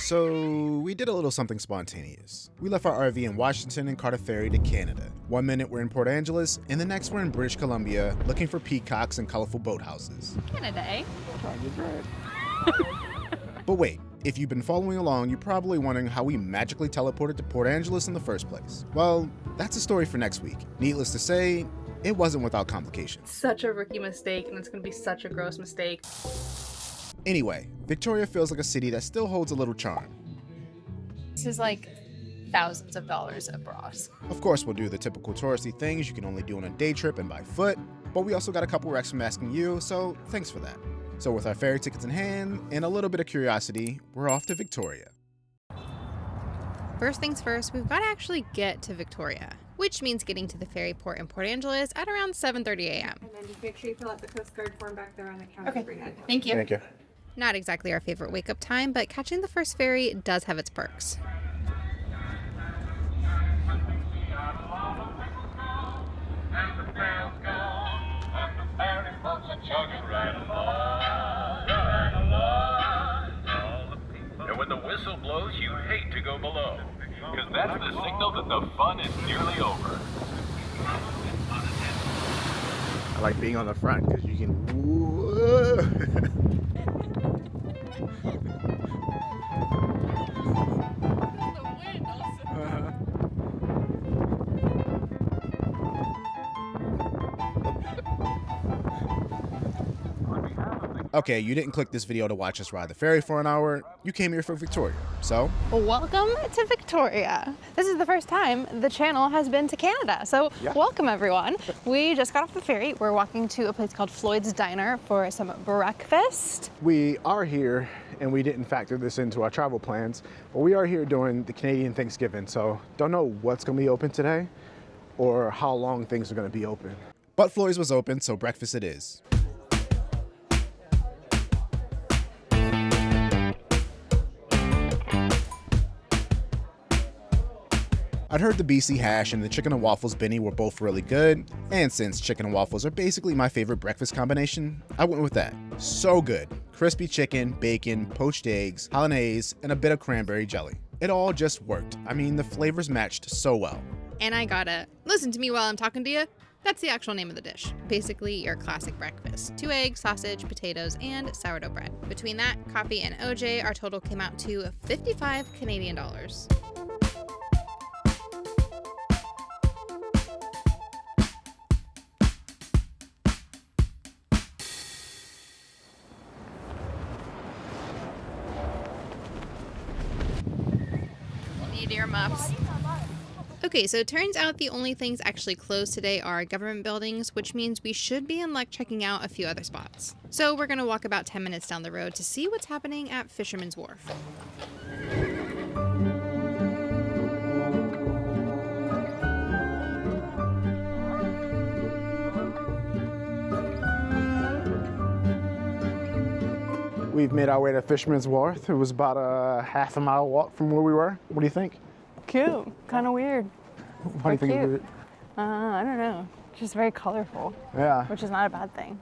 So we did a little something spontaneous. We left our RV in Washington and caught a ferry to Canada. 1 minute we're in Port Angeles, and the next we're in British Columbia looking for peacocks and colorful boathouses. Canada, eh? But wait, if you've been following along, you're probably wondering how we magically teleported to Port Angeles in the first place. Well, that's a story for next week. Needless to say, it wasn't without complications. Such a rookie mistake, and it's gonna be such a gross mistake. Anyway, Victoria feels like a city that still holds a little charm. This is like thousands of dollars of bras. Of course, we'll do the typical touristy things you can only do on a day trip and by foot, but we also got a couple recs from asking you, so thanks for that. So with our ferry tickets in hand and a little bit of curiosity, we're off to Victoria. First things first, we've got to actually get to Victoria, which means getting to the ferry port in Port Angeles at around 7:30 a.m. And then just make sure you fill out the Coast Guard form back there on the counter. Okay. Bring that. Thank you. Thank you. Not exactly our favorite wake-up time, but catching the first ferry does have its perks. And when the whistle blows, you hate to go below, because that's the signal that the fun is nearly over. I like being on the front because you can. Okay, you didn't click this video to watch us ride the ferry for an hour. You came here for Victoria, so Welcome to Victoria. This is the first time the channel has been to Canada, so welcome everyone. We just got off the ferry. We're walking to a place called Floyd's Diner for some breakfast. We are here, and we didn't factor this into our travel plans, but we are here during the Canadian Thanksgiving, so don't know what's gonna be open today or how long things are gonna be open. but Floyd's was open, so breakfast it is. I'd heard the BC hash and the chicken and waffles Benny were both really good, and since chicken and waffles are basically my favorite breakfast combination, I went with that. So good. Crispy chicken, bacon, poached eggs, hollandaise, and a bit of cranberry jelly. It all just worked. I mean, the flavors matched so well. And I gotta listen to me while I'm talking to you. That's the actual name of the dish. Basically, your classic breakfast. 2 eggs, sausage, potatoes, and sourdough bread. Between that, coffee, and OJ, our total came out to 55 Canadian dollars. Need earmuffs. Okay, so it turns out the only things actually closed today are government buildings, which means we should be in luck checking out a few other spots. So we're gonna walk about 10 minutes down the road to see what's happening at Fisherman's Wharf. We've made our way to Fisherman's Wharf. It was about a half a mile walk from where we were. What do you think? Cute. Kind of weird. What do you think cute. of it? I don't know. Just very colorful, Yeah. which is not a bad thing.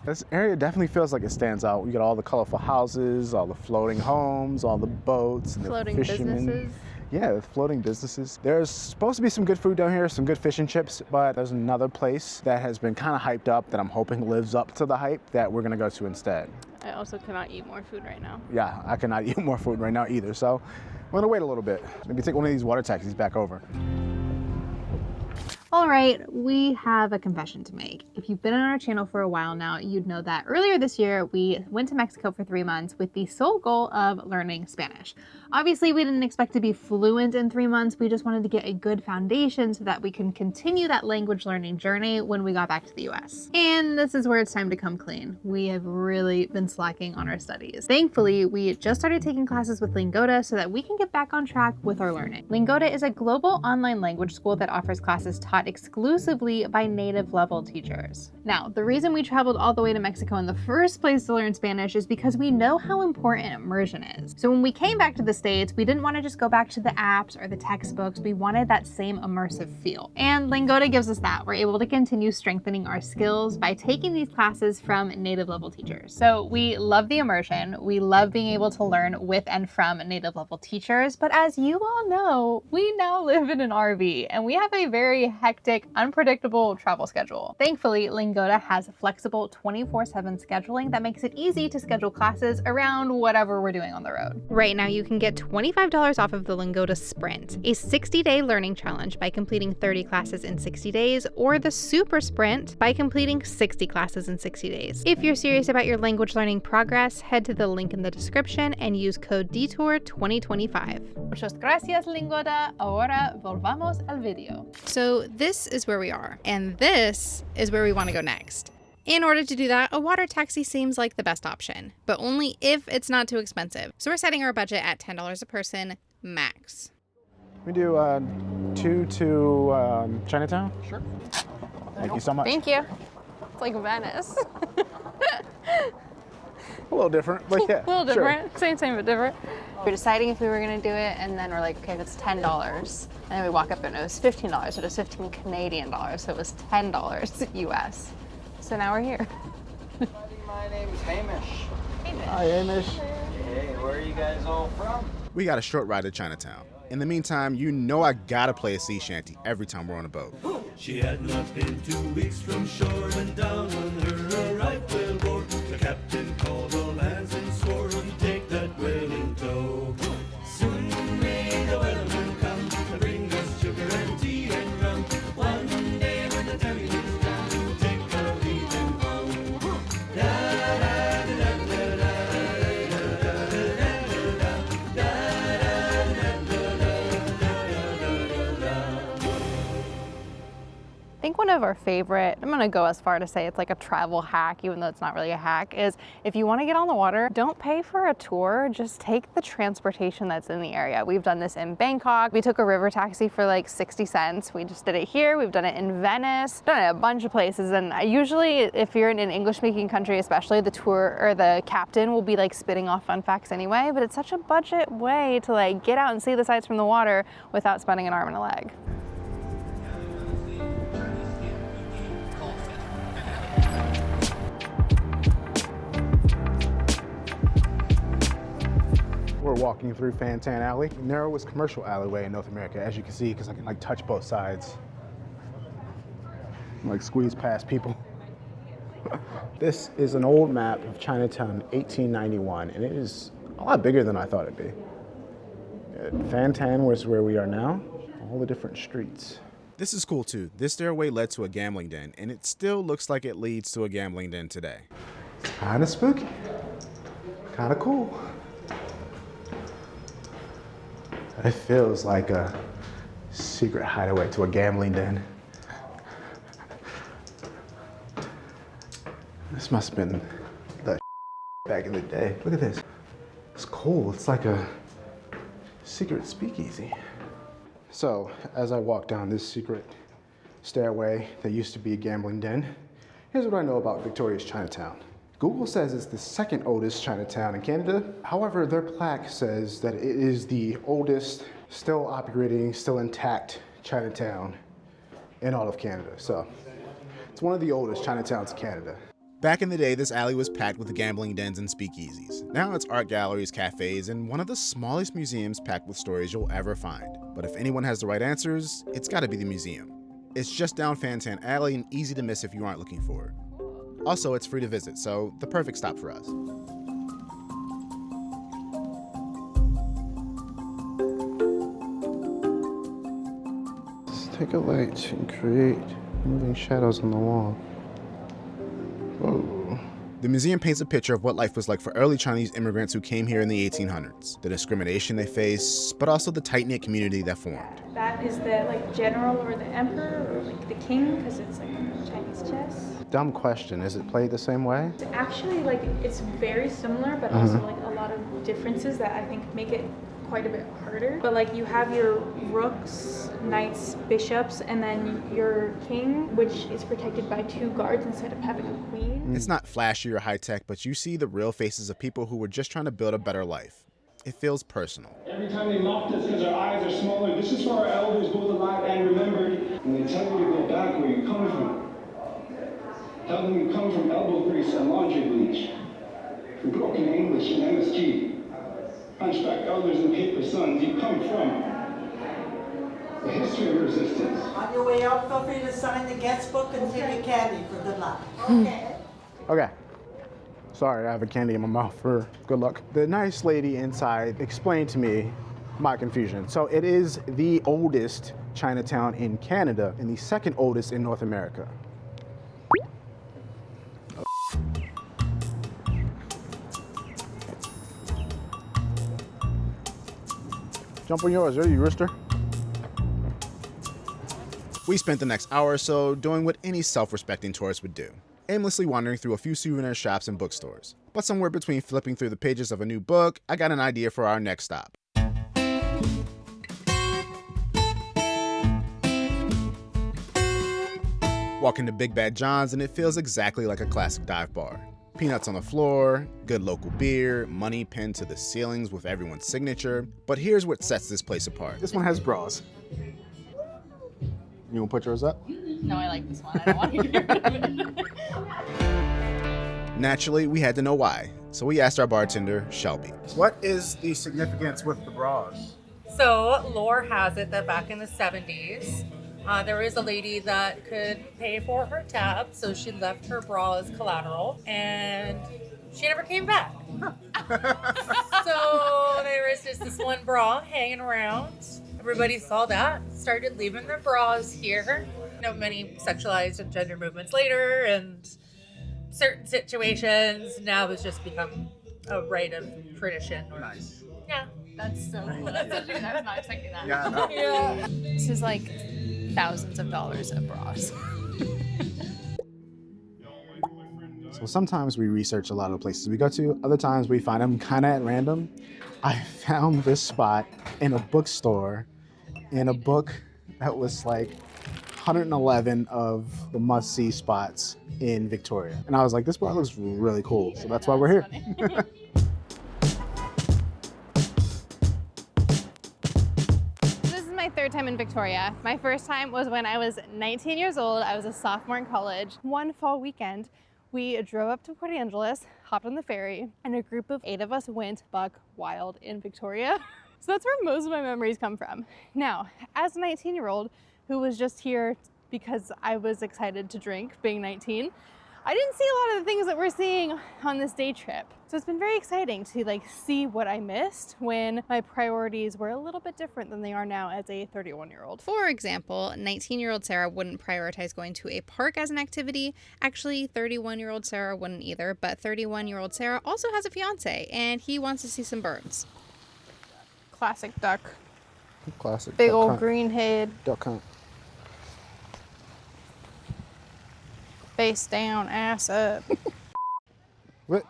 This area definitely feels like it stands out. You got all the colorful houses, all the floating homes, all the boats, and Floating the fishermen. businesses. Yeah, the floating businesses. There's supposed to be some good food down here, some good fish and chips, but there's another place that has been kind of hyped up that I'm hoping lives up to the hype that we're gonna go to instead. I also cannot eat more food right now. Yeah, I cannot eat more food right now either, so I'm gonna wait a little bit. Maybe take one of these water taxis back over. All right, we have a confession to make. If you've been on our channel for a while now, you'd know that earlier this year, we went to Mexico for 3 months with the sole goal of learning Spanish. Obviously, we didn't expect to be fluent in 3 months. We just wanted to get a good foundation so that we can continue that language learning journey when we got back to the US. And this is where it's time to come clean. We have really been slacking on our studies. Thankfully, we just started taking classes with Lingoda so that we can get back on track with our learning. Lingoda is a global online language school that offers classes taught taught exclusively by native level teachers. Now, the reason we traveled all the way to Mexico in the first place to learn Spanish is because we know how important immersion is. So when we came back to the States, we didn't want to just go back to the apps or the textbooks. We wanted that same immersive feel. And Lingoda gives us that. We're able to continue strengthening our skills by taking these classes from native level teachers. So we love the immersion. We love being able to learn with and from native level teachers. But as you all know, we now live in an RV and we have a very hectic, unpredictable travel schedule. Thankfully, Lingoda has flexible 24/7 scheduling that makes it easy to schedule classes around whatever we're doing on the road. Right now, you can get $25 off of the Lingoda Sprint, a 60-day learning challenge by completing 30 classes in 60 days, or the Super Sprint by completing 60 classes in 60 days. If you're serious about your language learning progress, head to the link in the description and use code DETOUR2025. Muchas gracias, Lingoda. Ahora volvamos al video. So this is where we are, and this is where we want to go next. In order to do that, a water taxi seems like the best option, but only if it's not too expensive. So we're setting our budget at $10 a person, max. We do 2 to Chinatown? Sure. Thank you so much. Thank you. It's like Venice. A little different, but yeah. A little sure. different. Same, but different. We're deciding if we were going to do it, and then we're like, okay, if it's $10. And then we walk up and it was $15. So it was 15 Canadian dollars. So it was $10 US. So now we're here. My name's Hamish. Hi, Hamish. Hey, where are you guys all from? We got a short ride to Chinatown. In the meantime, you know I gotta play a sea shanty every time we're on a boat. She had not been 2 weeks from shore when down on her a right whale bore. The captain called all hands and swore he'd take that whale in tow. Soon may the whaleman come to bring us sugar and tea and rum. One day when the time is done, we'll take our leave and go. I think one of our favorite, I'm gonna go as far to say it's like a travel hack, even though it's not really a hack, is if you wanna get on the water, don't pay for a tour, just take the transportation that's in the area. We've done this in Bangkok. We took a river taxi for like 60 cents. We just did it here. We've done it in Venice, done it a bunch of places. And usually if you're in an English speaking country, especially, the tour or the captain will be like spitting off fun facts anyway, but it's such a budget way to like get out and see the sights from the water without spending an arm and a leg. We're walking through Fantan Alley, the narrowest commercial alleyway in North America, as you can see, because I can like touch both sides. Like squeeze past people. This is an old map of Chinatown, 1891, and it is a lot bigger than I thought it'd be. Fantan was where we are now, all the different streets. This is cool too. This stairway led to a gambling den, and it still looks like it leads to a gambling den today. Kind of spooky, kind of cool. It feels like a secret hideaway to a gambling den. This must have been the back in the day. Look at this. It's cool. It's like a secret speakeasy. So, as I walk down this secret stairway that used to be a gambling den, here's what I know about Victoria's Chinatown. Google says it's the second oldest Chinatown in Canada. However, their plaque says that it is the oldest, still operating, still intact Chinatown in all of Canada. So it's one of the oldest Chinatowns in Canada. Back in the day, this alley was packed with gambling dens and speakeasies. Now it's art galleries, cafes, and one of the smallest museums packed with stories you'll ever find. But if anyone has the right answers, it's gotta be the museum. It's just down Fantan Alley and easy to miss if you aren't looking for it. Also, it's free to visit, so the perfect stop for us. Let's take a light and create moving shadows on the wall. Whoa. The museum paints a picture of what life was like for early Chinese immigrants who came here in the 1800s, the discrimination they faced, but also the tight-knit community that formed. That is the like general or the emperor or like the king, because it's like Chinese chess. Dumb question, is it played the same way? Actually, like it's very similar, but also like a lot of differences that I think make it quite a bit harder. But like you have your rooks, knights, bishops, and then your king, which is protected by 2 guards instead of having a queen. It's not flashy or high tech, but you see the real faces of people who were just trying to build a better life. It feels personal. Every time they mocked us because our eyes are smaller, this is for our elders, both alive and remembered. And they tell you to go back where you come from. Tell them you come from elbow grease and laundry bleach. From broken English and MSG. Hunchback elders and paper sons, you come from the history of resistance. On your way out, feel free to sign the guest book and take a candy for good luck. Okay. Okay. Sorry, I have a candy in my mouth for good luck. The nice lady inside explained to me my confusion. So it is the oldest Chinatown in Canada and the second oldest in North America. Jump on yours, are you, rooster? We spent the next hour or so doing what any self-respecting tourist would do, aimlessly wandering through a few souvenir shops and bookstores. But somewhere between flipping through the pages of a new book, I got an idea for our next stop. Walk into Big Bad John's and it feels exactly like a classic dive bar. Peanuts on the floor, good local beer, money pinned to the ceilings with everyone's signature. But here's what sets this place apart. This one has bras. You wanna put yours up? No, I like this one. I don't want to get rid of it. Naturally, we had to know why, so we asked our bartender, Shelby. What is the significance with the bras? So, lore has it that back in the 70s, there was a lady that could pay for her tab, so she left her bra as collateral, and she never came back. So there was just this one bra hanging around. Everybody saw that, started leaving their bras here. You know, many sexualized and gender movements later, and certain situations now has just become a rite of tradition. Nice. Yeah. That's so cool. That's actually, I was not expecting that. Yeah, I know. Yeah. This is like thousands of dollars of bras. So sometimes we research a lot of the places we go to, other times we find them kind of at random. I found this spot in a bookstore in a book that was like 111 of the must-see spots in Victoria. And I was like, this bar looks really cool, so that's why we're here. This is my 3rd time in Victoria. My first time was when I was 19 years old. I was a sophomore in college. One fall weekend, we drove up to Port Angeles, hopped on the ferry, and a group of 8 of us went buck wild in Victoria. So that's where most of my memories come from. Now, as a 19-year-old who was just here because I was excited to drink, being 19, I didn't see a lot of the things that we're seeing on this day trip. So it's been very exciting to see what I missed when my priorities were a little bit different than they are now as a 31-year-old. For example, 19-year-old Sarah wouldn't prioritize going to a park as an activity. Actually, 31-year-old Sarah wouldn't either, but 31-year-old Sarah also has a fiance and he wants to see some birds. Classic duck. Classic. Big duck old hunt. green head. Duck hunt. Face down, ass up. What?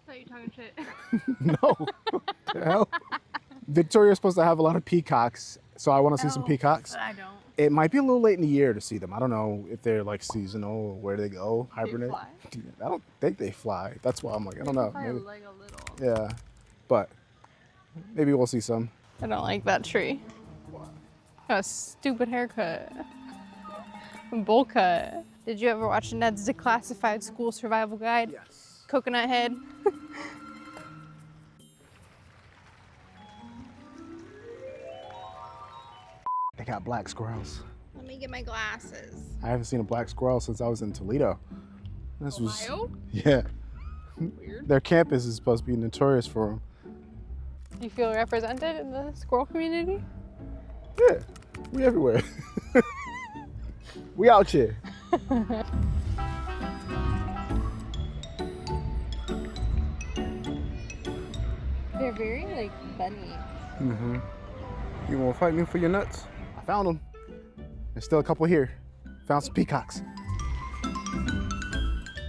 Thought you talking shit. No. What the hell? Victoria's supposed to have a lot of peacocks, so I want to see some peacocks. I don't. It might be a little late in the year to see them. I don't know if they're like seasonal or where they go, hibernate. fly? I don't think they fly. That's why I'm like, I don't know. Maybe. Like a little. Yeah, but maybe we'll see some. I don't like that tree. Got a stupid haircut. Bowl cut. Did you ever watch Ned's Declassified School Survival Guide? Yes. Coconut head. They got black squirrels. Let me get my glasses. I haven't seen a black squirrel since I was in Toledo. This Ohio? Yeah. Weird. Their campus is supposed to be notorious for them. You feel represented in the squirrel community? Yeah, we everywhere. We out here. They're very bunny. Mm-hmm. You wanna fight me for your nuts? I found them. There's still a couple here. Found some peacocks.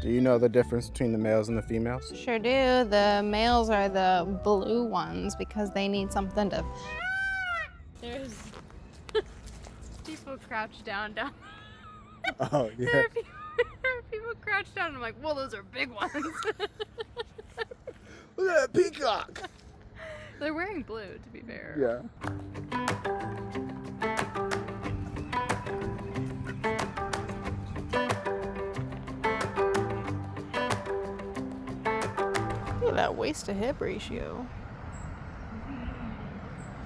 Do you know the difference between the males and the females? Sure do. The males are the blue ones because they need something to... There's people crouched down. Oh, yeah. There are people crouched down. I'm like, well, those are big ones. Look at that peacock. They're wearing blue, to be fair. Yeah. Look at that waist to hip ratio.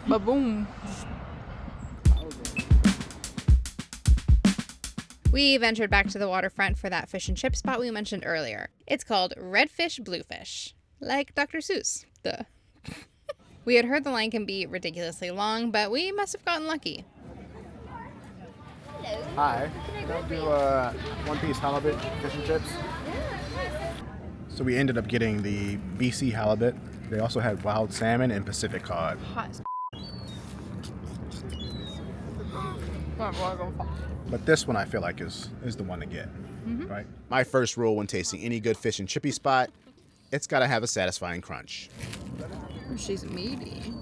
Ba-boom. We ventured back to the waterfront for that fish and chip spot we mentioned earlier. It's called Redfish Bluefish, like Dr. Seuss. Duh. We had heard the line can be ridiculously long, but we must have gotten lucky. Hi. Can I do one-piece halibut fish and chips? So we ended up getting the BC halibut. They also had wild salmon and Pacific cod. Hot as But this one I feel like is the one to get, right? My first rule when tasting any good fish and chippy spot, it's gotta have a satisfying crunch. She's meaty.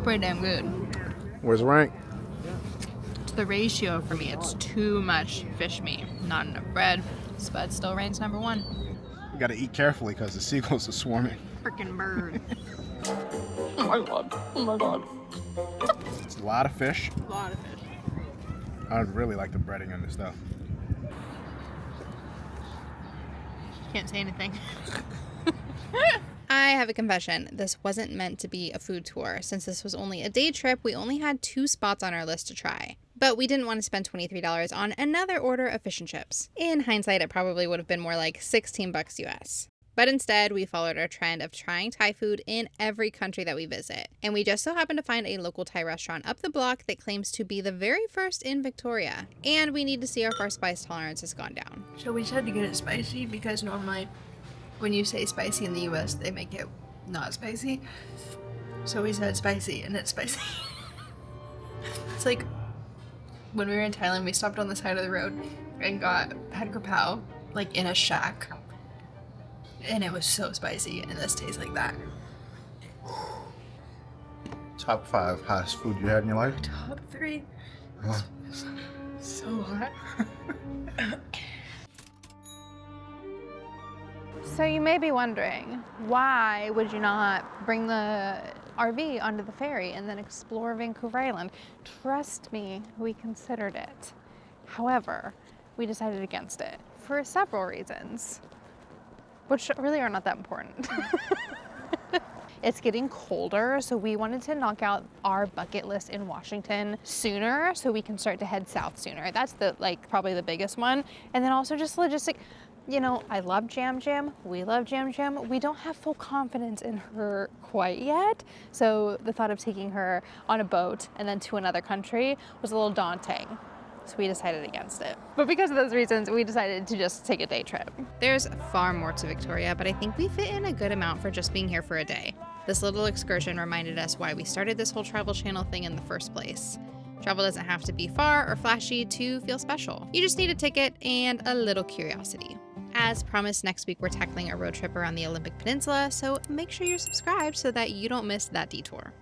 Pretty damn good. Where's the rank? To the ratio for me, it's too much fish meat, not enough bread. Spud still reigns number one. You gotta eat carefully because the seagulls are swarming. Frickin' bird. Oh my god. Oh my god. It's a lot of fish. A lot of fish. I really like the breading on this though. Can't say anything. I have a confession. This wasn't meant to be a food tour. Since this was only a day trip, we only had 2 spots on our list to try. But we didn't want to spend $23 on another order of fish and chips. In hindsight, it probably would have been more like $16 US. But instead, we followed our trend of trying Thai food in every country that we visit. And we just so happened to find a local Thai restaurant up the block that claims to be the very first in Victoria. And we need to see if our spice tolerance has gone down. So we just had to get it spicy because normally when you say spicy in the US, they make it not spicy. So we said spicy and it's spicy. It's like when we were in Thailand, we stopped on the side of the road and got pad krapao, like in a shack. And it was so spicy, and this tastes like that. Top 5 hottest food you had in your life? Top 3. Oh. So hot. So you may be wondering, why would you not bring the RV onto the ferry and then explore Vancouver Island? Trust me, we considered it. However, we decided against it for several reasons, which really are not that important. It's getting colder, so we wanted to knock out our bucket list in Washington sooner so we can start to head south sooner. That's probably the biggest one. And then also just logistic. You know, I love Jam Jam. We love Jam Jam. We don't have full confidence in her quite yet. So the thought of taking her on a boat and then to another country was a little daunting. So we decided against it. But because of those reasons, we decided to just take a day trip. There's far more to Victoria, but I think we fit in a good amount for just being here for a day. This little excursion reminded us why we started this whole travel channel thing in the first place. Travel doesn't have to be far or flashy to feel special. You just need a ticket and a little curiosity. As promised, next week we're tackling a road trip around the Olympic Peninsula, so make sure you're subscribed so that you don't miss that detour.